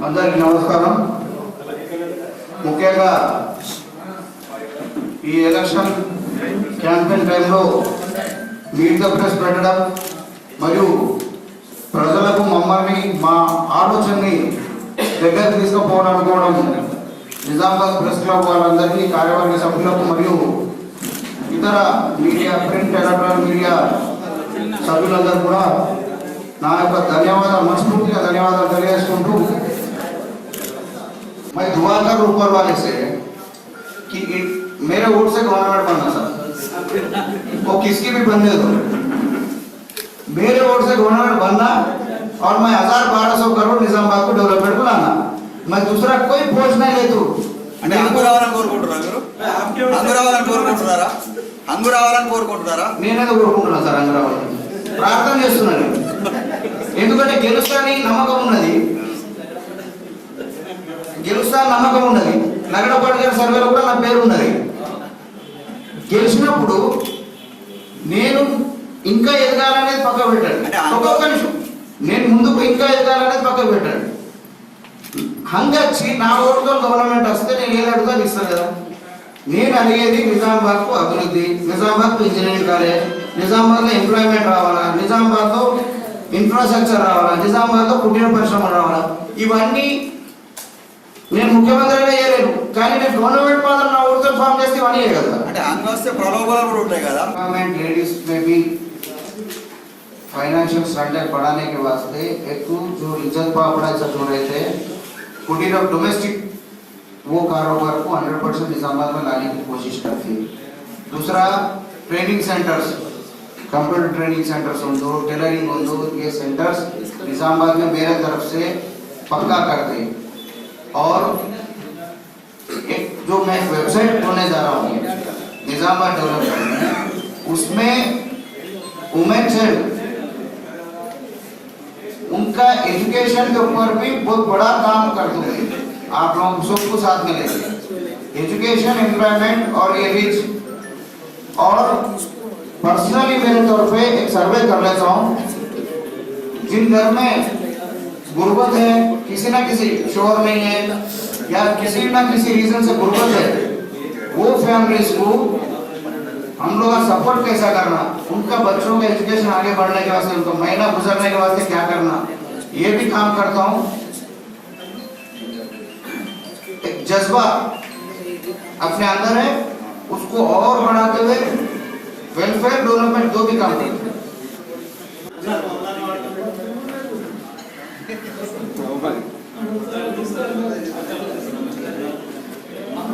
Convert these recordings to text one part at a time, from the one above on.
అందరికీ నమస్కారం. ముఖ్యంగా ఈ ఎలక్షన్ క్యాంపెయిన్ టైంలో మీట్ ద ప్రెస్ పెట్టడం మరియు ప్రజలకు మమ్మల్ని మా ఆలోచనని దగ్గర తీసుకుపోవాలనుకోవడం నిజామాబాద్ ప్రెస్ క్లబ్ వాళ్ళందరికీ, కార్యవర్గ సభ్యులకు మరియు ఇతర మీడియా, ప్రింట్, ఎలక్ట్రానిక్ మీడియా సభ్యులందరూ కూడా నా యొక్క ధన్యవాదాలు, మనస్ఫూర్తిగా ధన్యవాదాలు తెలియజేసుకుంటూ, मैं दुआ कर ऊपर वाले से कि मेरे वोट से गवर्नमेंट बनना सर, वो किसकी भी बनने दो, मेरे वोट से गवर्नमेंट बनना और मैं 1200 करोड़ निजामाबाद को डेवलपमेंट को लाना. मैं दूसरा कोई पोस्ट नहीं लेतू. అంటే అంగురావాలని కోరుకుంటున్నారా? నేనేదో కోరుకుంటున్నా సార్, అంగురావాలని ప్రార్థన చేస్తున్నాను. ఎందుకంటే గెలుస్తాని నమ్మకం ఉన్నది, నగరపాలిక సర్వేలో కూడా నా పేరు ఉన్నది. గెలిచినప్పుడు నేను ఇంకా ఎదగాలనేది పక్క పెట్టండి, ఒక్కొక్క నిమిషం నేను ముందుకు ఇంకా ఎదగాలనేది పక్క పెట్టండి. హంగచ్చి నా ఓటుతో గవర్నమెంట్ వస్తే నేను ఏది అడుగుతా ఇస్తాను కదా. నేను అడిగేది నిజామాబాద్కు అభివృద్ధి, నిజామాబాద్కు ఇంజనీరింగ్ కాలేజ్, నిజామాబాద్లో ఎంప్లాయ్మెంట్ రావాలా, నిజామాబాద్లో ఇన్ఫ్రాస్ట్రక్చర్ రావాలా, నిజామాబాద్లో కుటీర పరిశ్రమలు రావాలా. ఇవన్నీ నేను ముఖ్యమంత్రిగా చేయలేను, కానీ నేను గవర్నమెంట్ మాత్రం నా ఊరితో ఫామ్ చేస్తే ఇవన్నీ కదా. అంటే వస్తే ప్రలోభాలు కూడా ఉంటాయి కదా. गवर्नमेंट लेडीज में भी फाइनेंशियल स्टैंडर्ड बढ़ाने के वास्ते एक जो इज्जत पापड़ा सब हो रहे थे, कुटीर ऑफ डोमेस्टिक वो कारोबार को 100% निजामाबाद में लाने की कोशिश करती है. दूसरा, training centres, computer training centres उनको, टेलरिंग उनको, ये सेंटर्स निजामाबाद में मेरे तरफ से पक्का करते हैं. और एक जो मैं वेबसाइट खोलने जा रहा हूँ निजामाबाद डेवलपमेंट में, उसमें वुमेन चाइल्ड उनका एजुकेशन के ऊपर भी बहुत बड़ा काम कर दूंगे. आप लोग सबको साथ में लेंगे, एजुकेशन, एम्प्लॉयमेंट और ये रिच. और पर्सनली मेरे तौर पे एक सर्वे कर लेता हूँ, जिन घर में गुर्बत है, किसी ना किसी शोहर नहीं है या किसी ना किसी रीजन से गुर्बत है, वो फैमिलीज को हम लोग का सपोर्ट कैसा करना, उनका बच्चों का एजुकेशन आगे बढ़ने के वास्ते, उनको महीना गुजरने के वास्ते क्या करना, ये भी काम करता हूँ. एक जज्बा अपने अंदर है, उसको और बढ़ाते हुए वेलफेयर डेवलपमेंट दो भी काम करते हैं.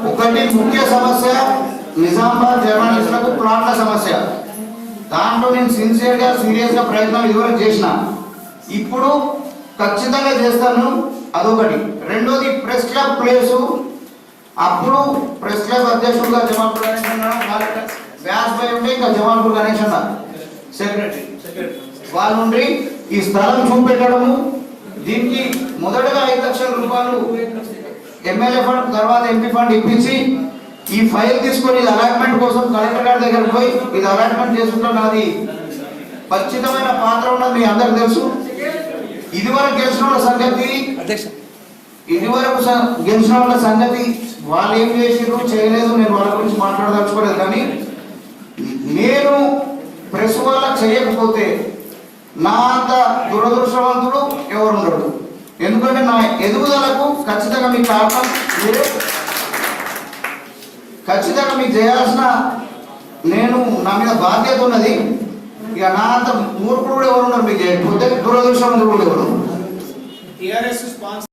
ఒకటి ముఖ్య సమస్య నిజామాబాద్ జర్నలిస్టులకు ప్లాట్ల సమస్య. దాంట్లో నేను సిన్సియర్గా, సీరియస్గా ప్రయత్నం ఇదివరకు చేసిన, ఇప్పుడు ఖచ్చితంగా చేస్తాను. అదొకటి. రెండోది, ప్రెస్ క్లబ్ ప్లేసు. అప్పుడు ప్రెస్ క్లబ్ అధ్యక్షుడుగా జమాల్పూర్ గణేష్ అన్న, వ్యాస్ భాయ్ ఉంటే ఇంకా జమాల్పూర్ గణేష్ అన్న సెక్రటరీ, వాళ్ళ నుండి ఈ స్థలం చూపెట్టడము. దీనికి మొదటగా 5 లక్షల రూపాయలు ఎమ్మెల్యే ఫండ్, తర్వాత ఎంపీ ఫండ్ ఇప్పించి ఈ ఫైల్ తీసుకొని ఇది అలాట్మెంట్ కోసం కలెక్టర్ గారి దగ్గర పోయి ఇది అలాట్మెంట్ చేసుకుంటే నాది ఖచ్చితమైన పాత్ర ఉన్నది మీ అందరికి తెలుసు. ఇదివరకు గెలిచిన వాళ్ళ సంగతి వాళ్ళు ఏం చేసిరు చేయలేదు, నేను వాళ్ళ గురించి మాట్లాడదలుచుకోలేదు. కానీ నేను ప్రెస్ వాళ్ళకి చేయకపోతే నా అంత దురదృష్టవంతుడు ఎవరు ఉండడు. ఎందుకంటే నా ఎదుగుదలకు ఖచ్చితంగా మీకు కారణం మీరు, ఖచ్చితంగా మీకు చేయాల్సిన నేను నా మీద బాధ్యత ఉన్నది. ఇక నా అంత మూర్ఖుడు ఎవరు ఉన్నారు మీకు చేయకపోతే, దురదృష్టవంతుడు ఎవరు.